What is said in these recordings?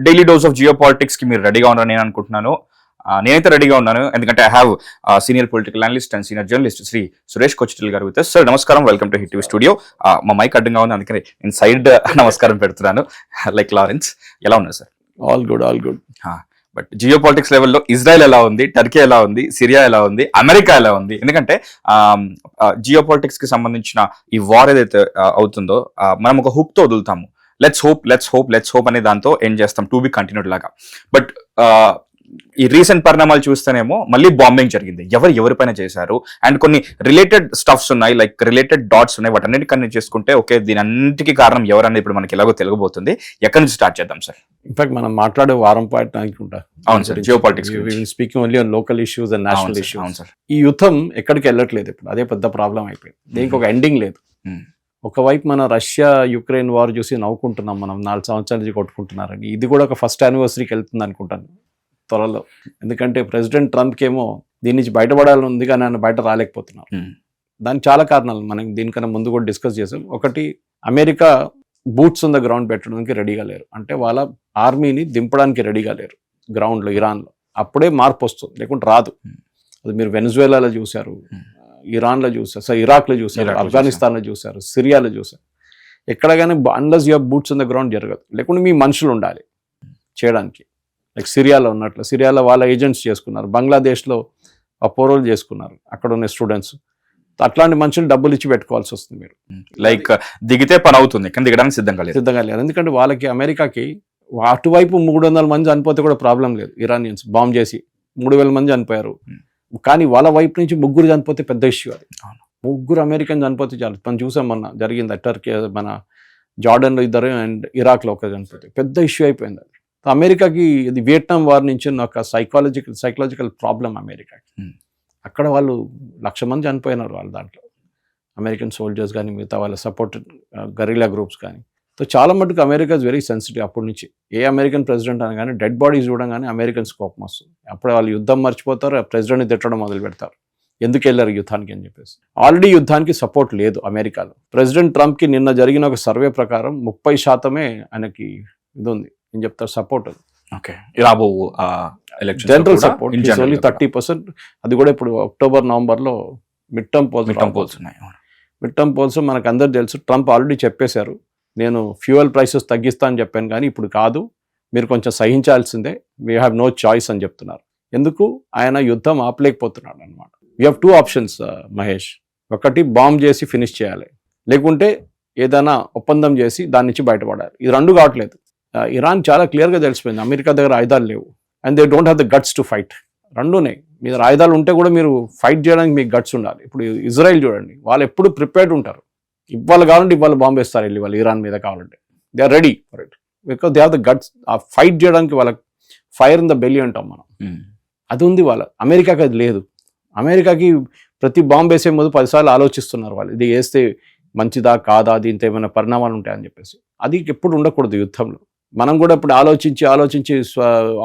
Daily dose of geo politics కి మీరు రెడీగా ఉన్నారని నేను అనుకుంటున్నాను. నేనైతే రెడీగా ఉన్నాను, ఎందుకంటే I have senior political analyst and senior journalist Sri Suresh Kochittil గారు విత్. సార్ నమస్కారం, welcome to Hit TV studio. మా మైక్ అడ్డంగా ఉంది, అందుకని నేను సైడ్ నమస్కారం పెడుతున్నాను లైక్ లారెన్స్. ఎలా ఉన్నారు sir? All good, all good. But geo politics లెవెల్లో ఇజ్రాయెల్ ఎలా ఉంది, టర్కీ ఎలా ఉంది, సిరియా ఎలా ఉంది, అమెరికా ఎలా ఉంది? ఎందుకంటే జియో పాలిటిక్స్ కి సంబంధించిన ఈ వార్ ఏదైతే అవుతుందో మనం ఒక హుక్ తో వదులుతాము, లెట్స్ హోప్ అనే దాంతో ఎండ్ చేస్తాం, టు బి కంటిన్యూడ్ లాగా. బట్ ఈ రీసెంట్ పరిణామాలు చూస్తేనేమో మళ్ళీ బాంబింగ్ జరిగింది, ఎవరిపైన చేశారు, అండ్ కొన్ని రిలేటెడ్ స్టఫ్స్ ఉన్నాయి, లైక్ రిలేటెడ్ డాట్స్ ఉన్నాయి. వాటన్నిటి కనెక్ట్ చేసుకుంటే ఓకే, దీని అన్నిటికీ కారణం ఎవరనేది ఇప్పుడు మనకి ఎలాగో తెలియబోతుంది. ఎక్కడి నుంచి స్టార్ట్ చేద్దాం సార్? ఇన్ఫాక్ట్ మనం మాట్లాడే వారం పాయింట్ అనుకుంటా. అవును sir, geo politics speaking only on local issues and national issues. అవును సార్. ఈ యుద్ధం ఎక్కడికి వెళ్ళట్లేదు ఇప్పుడు, అదే పెద్ద ప్రాబ్లం అయిపోయింది. దీనికి ఒక ఎండింగ్ లేదు. ఒకవైపు మన రష్యా యుక్రెయిన్ వార్ చూసి నవ్వుకుంటున్నాం, మనం 4 సంవత్సరాల నుంచి కొట్టుకుంటున్నారని. ఇది కూడా ఒక ఫస్ట్ యానివర్సరీకి వెళ్తుంది అనుకుంటాను త్వరలో. ఎందుకంటే ప్రెసిడెంట్ ట్రంప్కి ఏమో దీని నుంచి బయటపడాలని ఉంది, కానీ ఆయన బయట రాలేకపోతున్నారు. దానికి చాలా కారణాలు మనం దీనికన్నా ముందు కూడా డిస్కస్ చేసాం. ఒకటి, America boots on the ground పెట్టడానికి రెడీగా లేరు, అంటే వాళ్ళ ఆర్మీని దింపడానికి రెడీగా లేరు గ్రౌండ్లో, ఇరాన్లో. అప్పుడే మార్పు వస్తుంది, లేకుంటే రాదు. అది మీరు వెనజువేలాలో చూశారు, ఇరాన్లో చూసారు, ఇరాక్లో చూసారు, ఆఫ్ఘనిస్తాన్లో చూసారు, సిరియాలో చూసారు. ఎక్కడ కానీ unless you have boots on the ground జరగదు. లేకుంటే మీ మనుషులు ఉండాలి చేయడానికి. లైక్ సిరియాలో ఉన్నట్లు, సిరియాలో వాళ్ళ ఏజెంట్స్ చేసుకున్నారు, బంగ్లాదేశ్లో అపోరోలు చేసుకున్నారు అక్కడ ఉన్న స్టూడెంట్స్. అట్లాంటి మనుషులు డబ్బులు ఇచ్చి పెట్టుకోవాల్సి వస్తుంది మీరు. లైక్ దిగితే పని అవుతుంది, కానీ దిగడానికి సిద్ధంగా లేదు. ఎందుకంటే వాళ్ళకి అమెరికాకి అటువైపు 300 మంది చనిపోతే కూడా ప్రాబ్లం లేదు. ఇరానియన్స్ బాంబ్ చేసి 3000 మంది చనిపోయారు, కానీ వాళ్ళ వైపు నుంచి 3 చనిపోతే పెద్ద ఇష్యూ. అది 3 అమెరికన్ చనిపోతే చాలు. మనం చూసాం మొన్న జరిగింది, టర్కీ మన జార్డన్లో 2 అండ్ ఇరాక్లో 1 చనిపోతే పెద్ద ఇష్యూ అయిపోయింది. అది అమెరికాకి ఇది వియట్నాం వార్ నుంచి ఒక సైకలాజికల్ ప్రాబ్లం అమెరికాకి. అక్కడ వాళ్ళు 1,00,000 మంది చనిపోయినారు వాళ్ళ దాంట్లో, అమెరికన్ సోల్జర్స్ కానీ మిగతా వాళ్ళ సపోర్ట్ గరిల్లా గ్రూప్స్ కానీ. సో చాలా మటుకు అమెరికా ఇస్ వెరీ సెన్సిటివ్. అప్పటి నుంచి ఏ అమెరికన్ ప్రెసిడెంట్ అని కానీ డెడ్ బాడీస్ చూడగానే అమెరికన్స్ కోపం వస్తుంది. అప్పుడు వాళ్ళు యుద్ధం మర్చిపోతారు, ప్రెసిడెంట్ని తిట్టడం మొదలు పెడతారు, ఎందుకు వెళ్ళారు యుద్ధానికి అని చెప్పేసి. ఆల్రెడీ యుద్ధానికి సపోర్ట్ లేదు అమెరికాలో. ప్రెసిడెంట్ ట్రంప్కి నిన్న జరిగిన ఒక సర్వే ప్రకారం 30% ఆయనకి ఇది ఉంది, ఏం చెప్తారు, సపోర్ట్. ఓకే, రాబో జనరల్ సపోర్ట్ 30%. అది కూడా ఇప్పుడు అక్టోబర్ నవంబర్లో మిడ్ టర్మ్ పోల్స్ ఉన్నాయి. మిడ్ టర్మ్ పోల్స్ మనకు అందరు తెలుసు. ట్రంప్ ఆల్రెడీ చెప్పేశారు, నేను ఫ్యూయల్ ప్రైసెస్ తగ్గిస్తా అని చెప్పాను, కానీ ఇప్పుడు కాదు, మీరు కొంచెం సహించాల్సిందే, వీ హ్యావ్ నో చాయిస్ అని చెప్తున్నారు. ఎందుకు? ఆయన యుద్ధం ఆపలేకపోతున్నాడు అనమాట. We have 2 options Mahesh. ఒకటి, బాంబ్ చేసి ఫినిష్ చేయాలి, లేకుంటే ఏదైనా ఒప్పందం చేసి దాని నుంచి బయటపడాలి. ఇది 2 కావట్లేదు. ఇరాన్ చాలా క్లియర్గా తెలిసిపోయింది, అమెరికా దగ్గర ఆయుధాలు లేవు, and they don't have the guts to fight. 2 మీ దగ్గర ఆయుధాలు ఉంటే కూడా మీరు ఫైట్ చేయడానికి మీకు గట్స్ ఉండాలి. ఇప్పుడు ఇజ్రాయెల్ చూడండి, వాళ్ళు ఎప్పుడు ప్రిపేర్డ్ ఉంటారు. ఇవాళ కావాలంటే ఇవాళ బాంబు వేస్తారు వెళ్ళి వాళ్ళు ఇరాన్ మీద కావాలంటే. They are ready for it, because they have the guts. ఆ ఫైట్ చేయడానికి వాళ్ళకి ఫైర్ ఇన్ ద బెల్లీ అంటాం మనం, అది ఉంది వాళ్ళ. అమెరికాకి అది లేదు. అమెరికాకి ప్రతి బాంబు వేసే ముందు 10 సార్లు ఆలోచిస్తున్నారు వాళ్ళు, ఇది వేస్తే మంచిదా కాదా, దీంతో ఏమైనా పరిణామాలు ఉంటాయని చెప్పేసి. అది ఎప్పుడు ఉండకూడదు యుద్ధంలో. మనం కూడా ఇప్పుడు ఆలోచించి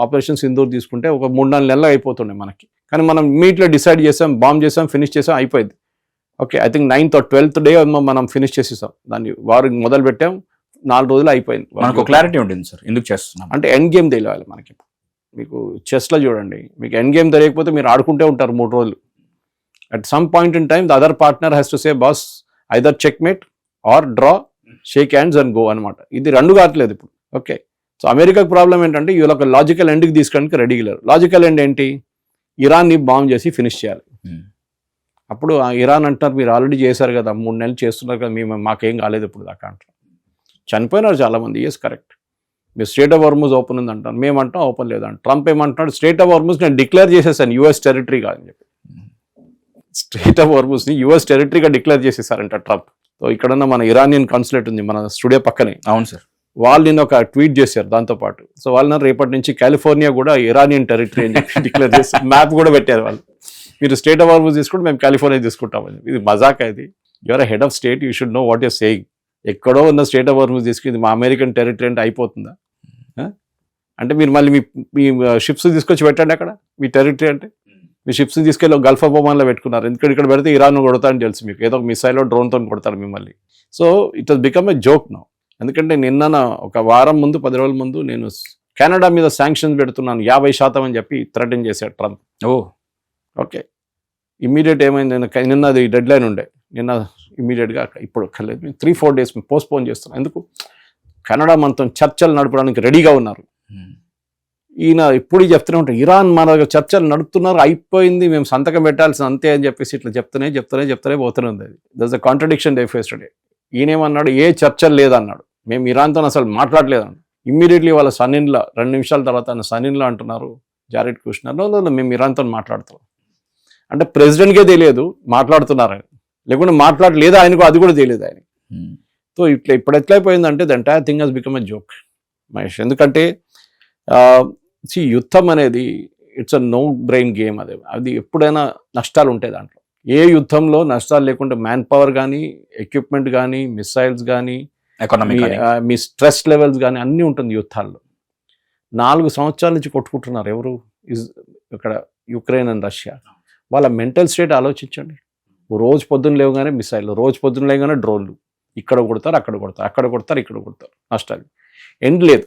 ఆపరేషన్ సింధూర్ తీసుకుంటే ఒక 3-4 నెలలు అయిపోతుండే మనకి, కానీ మనం ఇమీడియట్గా డిసైడ్ చేసాం, బాంబ్ చేసాం, ఫినిష్ చేసాం, అయిపోయింది. Okay, I think 9th or 12th day మనం ఫినిష్ చేసేసాం దాన్ని. వారు మొదలు పెట్టాం, 4 రోజులు అయిపోయింది. మనకు క్లారిటీ ఉంటుంది సార్ ఎందుకు చేస్తున్నాం అంటే. ఎండ్ గేమ్ తెలియాలి మనకి. మీకు చెస్లో చూడండి, మీకు ఎండ్ గేమ్ తెలియకపోతే మీరు ఆడుకుంటే ఉంటారు 3 రోజులు. At some point in time the other partner has to say boss either checkmate or draw, shake hands and go అనమాట. ఇది 2 కావట్లేదు ఇప్పుడు. ఓకే, సో అమెరికాకు ప్రాబ్లం ఏంటంటే వీళ్ళు ఒక లాజికల్ ఎండ్కి తీసుకోవడానికి రెడీ లేరు. లాజికల్ ఎండ్ ఏంటి? ఇరాన్ని బాంబ్ చేసి ఫినిష్ చేయాలి. అప్పుడు ఇరాన్ అంటారు, మీరు ఆల్రెడీ చేశారు కదా, 3 నెలలు చేస్తున్నారు కదా, మాకేం కాలేదు ఇప్పుడు దాకా అంటారు. చనిపోయినారు చాలామంది. ఎస్ కరెక్ట్, మీరు స్ట్రేట్ ఆఫ్ హార్మజ్ ఓపెన్ ఉంది అంటారు, మేమంటాం ఓపెన్ లేదంట. ట్రంప్ ఏమంటున్నాడు, స్ట్రేట్ ఆఫ్ హార్మజ్ నేను డిక్లేర్ చేసేసాను US టెరిటరీగా అని చెప్పి. స్ట్రేట్ ఆఫ్ హార్మజ్ని US టెరిటరీగా డిక్లేర్ చేసేసారంట ట్రంప్. సో ఇక్కడన్నా మన ఇరానియన్ కాన్సులేట్ ఉంది మన స్టూడియో పక్కనే. అవును సార్, వాళ్ళు నిన్న ఒక ట్వీట్ చేశారు దాంతోపాటు. సో వాళ్ళ రేపటి నుంచి కాలిఫోర్నియా కూడా ఇరానియన్ టెరిటరీ అని చెప్పి డిక్లేర్ చేస్తారు. మ్యాప్ కూడా పెట్టారు వాళ్ళు, మీరు స్టేట్ ఆఫ్ హార్మజ్ తీసుకుంటే మేము కాలిఫోర్నియా తీసుకుంటామని. ఇది మజాక్. ఇది your head of state, you should know what you're saying. ఎక్కడో ఉన్న స్టేట్ ఆఫ్ హార్మజ్ తీసుకుని మా అమెరికన్ టెరిటరీ అంటే అయిపోతుందా? అంటే మీరు మళ్ళీ మీ షిప్స్ తీసుకొచ్చి పెట్టండి అక్కడ, మీ టెరిటరీ అంటే. మీ షిప్స్ తీసుకెళ్ళి గల్ఫ్ ఆఫ్ ఒమాన్లో పెట్టుకున్నారు, ఎందుకంటే ఇక్కడ పెడితే ఇరాన్ కొడతా అని తెలుసు మీకు, ఏదో ఒక మిసైల్ డ్రోన్తో కొడతారు మిమ్మల్ని. So it has become a joke now. ఎందుకంటే నిన్న ఒక వారం ముందు 10 రోజుల ముందు నేను కెనడా మీద శాంక్షన్స్ పెడుతున్నాను 50% అని చెప్పి థ్రెటన్ చేశాడు ట్రంప్. ఓకే, ఇమ్మీడియట్ ఏమైంది, నిన్నది డెడ్ లైన్ ఉండే, నిన్న ఇమ్మీడియట్గా ఇప్పుడు 3-4 days పోస్ట్పోన్ చేస్తున్నాం. ఎందుకు? కెనడా మనతో చర్చలు నడపడానికి రెడీగా ఉన్నారు. ఈయన ఇప్పుడు చెప్తూనే ఉంటారు, ఇరాన్ మన చర్చలు నడుపుతున్నారు, అయిపోయింది, మేము సంతకం పెట్టాల్సిన అంతే అని చెప్పేసి ఇట్లా చెప్తూనే పోతూనే ఉంది. అది that's a contradiction they face today. ఈయనేమన్నాడు, ఏ చర్చలు లేదన్నాడు, మేము ఇరాన్తో అసలు మాట్లాడలేదన్నాడు. ఇమ్మీడియట్లీ వాళ్ళ సన్నిన్లా 2 నిమిషాల తర్వాత ఆయన సన్నిన్లా అంటున్నారు, జారెడ్ కుష్నర్, మేము ఇరాన్తో మాట్లాడుతాం అంటే ప్రెసిడెంట్కే తెలియదు మాట్లాడుతున్నారు, లేకుంటే మాట్లాడలేదు ఆయనకు, అది కూడా తెలియదు ఆయన. సో ఇప్పుడు ఎట్లయిపోయిందంటే the entire thing has become a joke Mahesh. ఎందుకంటే యుద్ధం అనేది it's a no brain game. అది ఎప్పుడైనా నష్టాలు ఉంటాయి దాంట్లో. ఏ యుద్ధంలో నష్టాలు లేకుండా మ్యాన్ పవర్ కానీ, ఎక్విప్మెంట్ కానీ, మిసైల్స్ కానీ, మీ స్ట్రెస్ లెవెల్స్ కానీ అన్నీ ఉంటుంది యుద్ధాల్లో. 4 సంవత్సరాల నుంచి కొట్టుకుంటున్నారు ఎవరు, ఇక్కడ యుక్రెయిన్ అండ్ రష్యా. వాళ్ళ మెంటల్ స్టేట్ ఆలోచించండి. రోజు పొద్దున్న లేవగానే మిసైల్, రోజు పొద్దున్న లేవగానే డ్రోన్లు, ఇక్కడ కొడతారు, అక్కడ కొడతారు, అక్కడ కొడతారు, ఇక్కడ కొడతారు, నష్టాలు. ఎండ్ లేదు.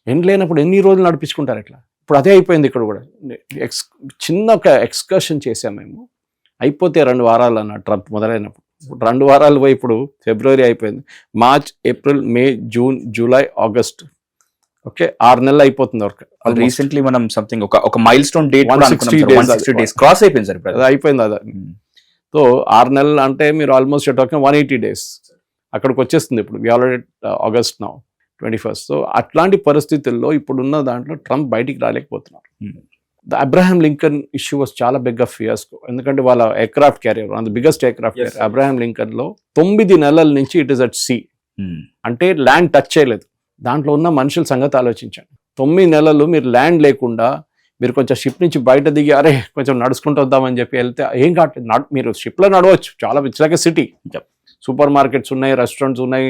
ఎండ్ లేనప్పుడు ఎన్ని రోజులు నడిపించుకుంటారు ఇట్లా? ఇప్పుడు అదే అయిపోయింది ఇక్కడ కూడా. చిన్న ఒక ఎక్స్కర్షన్ చేసాం మేము, అయిపోతే 2 వారాలు అన్న ట్రంప్ మొదలైనప్పుడు. 2 వారాలు పోయి ఇప్పుడు ఫిబ్రవరి అయిపోయింది, మార్చ్, ఏప్రిల్, మే, జూన్, జూలై, ఆగస్ట్. ఓకే, 6 నెలలు అయిపోతుంది వర్క్. రీసెంట్లీ మనం సంథింగ్ ఒక mile stone date 160 days cross అయిపోయింది సార్. అది అయిపోయింది అదే. సో 6 నెలలు అంటే మీరు ఆల్మోస్ట్ టాకింగ్ 180 days అక్కడికి వచ్చేస్తుంది. ఇప్పుడు we already August now 21st. So అట్లాంటి పరిస్థితుల్లో ఇప్పుడున్న దాంట్లో ట్రంప్ బయటికి రాలేకపోతున్నారు. The Abraham Lincoln issue was చాలా బిగ్ ఆఫ్ ఫియాస్కో. ఎందుకంటే వాళ్ళ aircraft carrier, one the biggest aircraft carrier Abraham Lincoln లో 9 నెలల నుంచి ఇట్ ఇస్ అట్ సీ, అంటే ల్యాండ్ టచ్ చేయలేదు. దాంట్లో ఉన్న మనుషుల సంగతి ఆలోచించండి. 9 నెలలు మీరు ల్యాండ్ లేకుండా, మీరు కొంచెం షిప్ నుంచి బయట దిగి అరే కొంచెం నడుచుకుంటూ వద్దామని చెప్పి వెళ్తే ఏం కావట్లేదు. మీరు షిప్లో నడవచ్చు, చాలా పిచ్చిలాగే సిటీ, సూపర్ మార్కెట్స్ ఉన్నాయి, రెస్టారెంట్స్ ఉన్నాయి,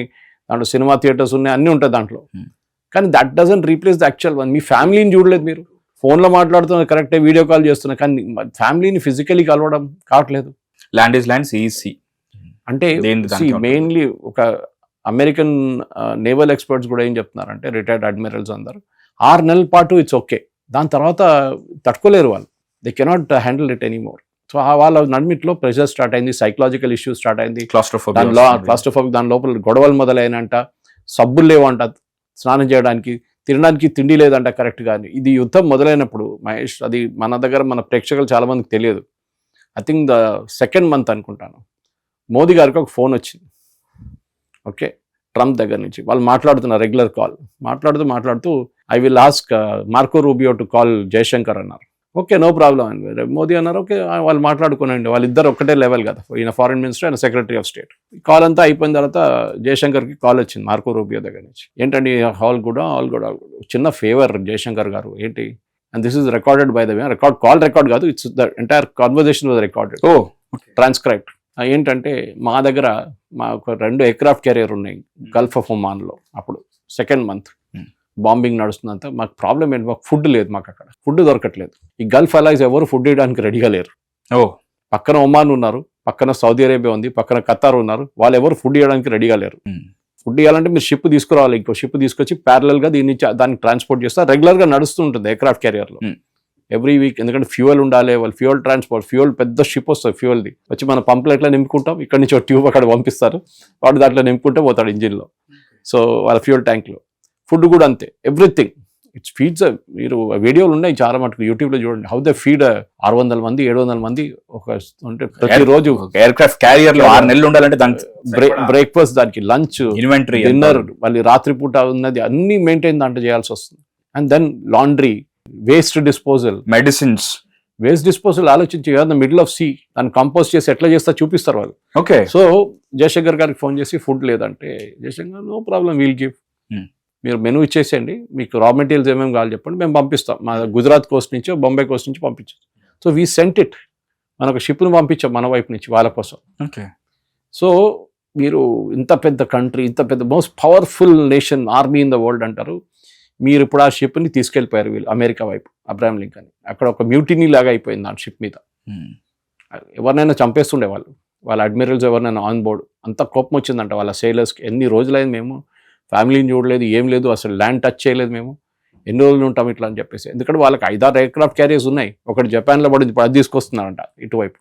దాంట్లో సినిమా థియేటర్స్ ఉన్నాయి, అన్నీ ఉంటాయి దాంట్లో. కానీ that doesn't replace the actual one. మీ ఫ్యామిలీని చూడలేదు, మీరు ఫోన్లో మాట్లాడుతున్నారు కరెక్టే, వీడియో కాల్ చేస్తున్నారు, కానీ ఫ్యామిలీని ఫిజికలీ కలవడం కావట్లేదు. Land is land, sea is sea. అంటే మెయిన్లీ ఒక అమెరికన్ నేవల్ ఎక్స్పర్ట్స్ కూడా ఏం చెప్తున్నారంటే, రిటైర్డ్ అడ్మిరల్స్ అందరూ 6 నెలల పాటు ఇట్స్ ఓకే, దాని తర్వాత తట్టుకోలేరు వాళ్ళు, they cannot handle it anymore. So వాళ్ళ నడిమిట్లో ప్రెషర్ స్టార్ట్ అయింది, సైకలాజికల్ ఇష్యూస్ స్టార్ట్ అయింది, క్లాస్ట్రోఫోబిక్, దాని లోపల గొడవలు మొదలైనంట, సబ్బులు లేవంట స్నానం చేయడానికి, తినడానికి తిండి లేదంట కరెక్ట్గా. ఇది యుద్ధం మొదలైనప్పుడు మహేష్, అది మన దగ్గర మన ప్రేక్షకులు చాలా మందికి తెలియదు. I think the 2nd month అనుకుంటాను, మోదీ గారికి ఒక ఫోన్ వచ్చింది. ఓకే, ట్రంప్ దగ్గర నుంచి వాళ్ళు మాట్లాడుతున్నారు, రెగ్యులర్ కాల్ మాట్లాడుతూ I will ask Marco Rubio to call Jaishankar అన్నారు. ఓకే, నో ప్రాబ్లం అని మోదీ అన్నారు. ఓకే, వాళ్ళు మాట్లాడుకునండి, వాళ్ళిద్దరు ఒకటే లెవెల్ కదా, ఈయన ఫారిన్ మినిస్టర్, ఆయన సెక్రటరీ ఆఫ్ స్టేట్. కాల్ అంతా అయిపోయిన తర్వాత జయశంకర్కి కాల్ వచ్చింది మార్కో రూబియో దగ్గర నుంచి. ఏంటండి, ఆల్ గుడ్, చిన్న ఫేవర్ జయశంకర్ గారు, ఏంటి, and this is recorded by the way, record కాదు, it's the entire conversation was recorded, transcribed. ఏంటంటే మా దగ్గర మాకు 2 ఎయిర్క్రాఫ్ట్ క్యారియర్ ఉన్నాయి గల్ఫ్ ఆఫ్ ఒమాన్లో, అప్పుడు 2nd month బాంబింగ్ నడుస్తుందంతా. మాకు ప్రాబ్లం ఏంటి, మాకు ఫుడ్ లేదు, మాకు అక్కడ ఫుడ్ దొరకట్లేదు. ఈ గల్ఫ్ అలైస్ ఎవరు ఫుడ్ ఇవ్వడానికి రెడీగా లేరు. పక్కన ఒమాన్ ఉన్నారు, పక్కన సౌదీ అరేబియా ఉంది, పక్కన ఖతార్ ఉన్నారు, వాళ్ళు ఎవరు ఫుడ్ ఇవ్వడానికి రెడీగా లేరు. ఫుడ్ ఇవ్వాలంటే మీరు షిప్ తీసుకురావాలి, ఇంకో షిప్ తీసుకొచ్చి ప్యారలల్ గా దానికి ట్రాన్స్పోర్ట్ చేస్తారు. రెగ్యులర్ గా నడుస్తూ ఉంటుంది ఎయిర్క్రాఫ్ట్ క్యారియర్లో ఎవ్రీ వీక్. ఎందుకంటే ఫ్యూయల్ ఉండాలి, వాళ్ళు ఫ్యూయల్ ట్రాన్స్పోర్ట్, ఫ్యూయల్ పెద్ద షిప్ వస్తుంది, ఫ్యూయల్ది వచ్చి మన పంపులు ఎట్లా నింపుకుంటాం, ఇక్కడ నుంచి ఒక ట్యూబ్ అక్కడ పంపిస్తారు, వాడు దాంట్లో నింపుకుంటే పోతాడు ఇంజిన్లో. సో వాళ్ళ ఫ్యూయల్ ట్యాంక్లో ఫుడ్ కూడా అంతే, ఎవ్రీథింగ్ ఇట్స్ ఫీడ్స్. మీరు వీడియోలు ఉన్నాయి చాలా మటుకు యూట్యూబ్లో చూడండి, హౌ దే ఫీడ్ 600 మంది 700 మంది ఒక అంటే ప్రతిరోజు ఎయిర్క్రాఫ్ట్ క్యారియర్ లో 6 నెలలు ఉండాలంటే దానికి బ్రేక్ఫాస్ట్, దానికి లంచ్, ఇన్వెంటరీ, డిన్నర్, మళ్ళీ రాత్రిపూట ఉన్నది అన్ని మెయింటైన్ దాంట్లో చేయాల్సి వస్తుంది. And then laundry, waste disposal, medicines. Waste disposal ఆలోచించి మిడిల్ ఆఫ్ సీ దాన్ని కంపోజ్ చేసి ఎట్లా చేస్తా చూపిస్తారు వాళ్ళు. ఓకే, సో జయశంకర్ గారికి ఫోన్ చేసి ఫుడ్ లేదంటే, Jayashankar no problem, we'll give, మీరు మెనూ ఇచ్చేసేయండి, మీకు రా మెటీరియల్స్ ఏమేమి కావాలి చెప్పండి, మేము పంపిస్తాం, మా గుజరాత్ కోస్ట్ నుంచి బొంబాయి కోస్ట్ నుంచి పంపించాం. సో వీ సెంట్ ఇట్, మనకు షిప్ను పంపించాం మన వైపు నుంచి వాళ్ళ కోసం. ఓకే, సో మీరు ఇంత పెద్ద కంట్రీ, ఇంత పెద్ద most powerful nation, army in the world అంటారు, మీరు ఇప్పుడు ఆ షిప్ని తీసుకెళ్ళిపోయారు వీళ్ళు అమెరికా వైపు, అబ్రహాం లింకన్. అక్కడ ఒక మ్యూటినీ లాగా అయిపోయింది ఆ షిప్ మీద, ఎవరినైనా చంపేస్తుండే వాళ్ళు, వాళ్ళ అడ్మిరల్స్ ఎవరినైనా ఆన్ బోర్డ్. అంత కోపం వచ్చిందంట వాళ్ళ సెయిలర్స్కి. ఎన్ని రోజులైంది మేము ఫ్యామిలీని చూడలేదు, ఏం లేదు, అసలు ల్యాండ్ టచ్ చేయలేదు మేము, ఎన్ని రోజులు ఉంటాం ఇట్లా అని చెప్పేసి. ఎందుకంటే వాళ్ళకి 5-6 ఎయిర్క్రాఫ్ట్ క్యారియర్స్ ఉన్నాయి, ఒకటి జపాన్లో పడింది, ఇప్పుడు అది తీసుకొస్తున్నారంట ఇటువైపు.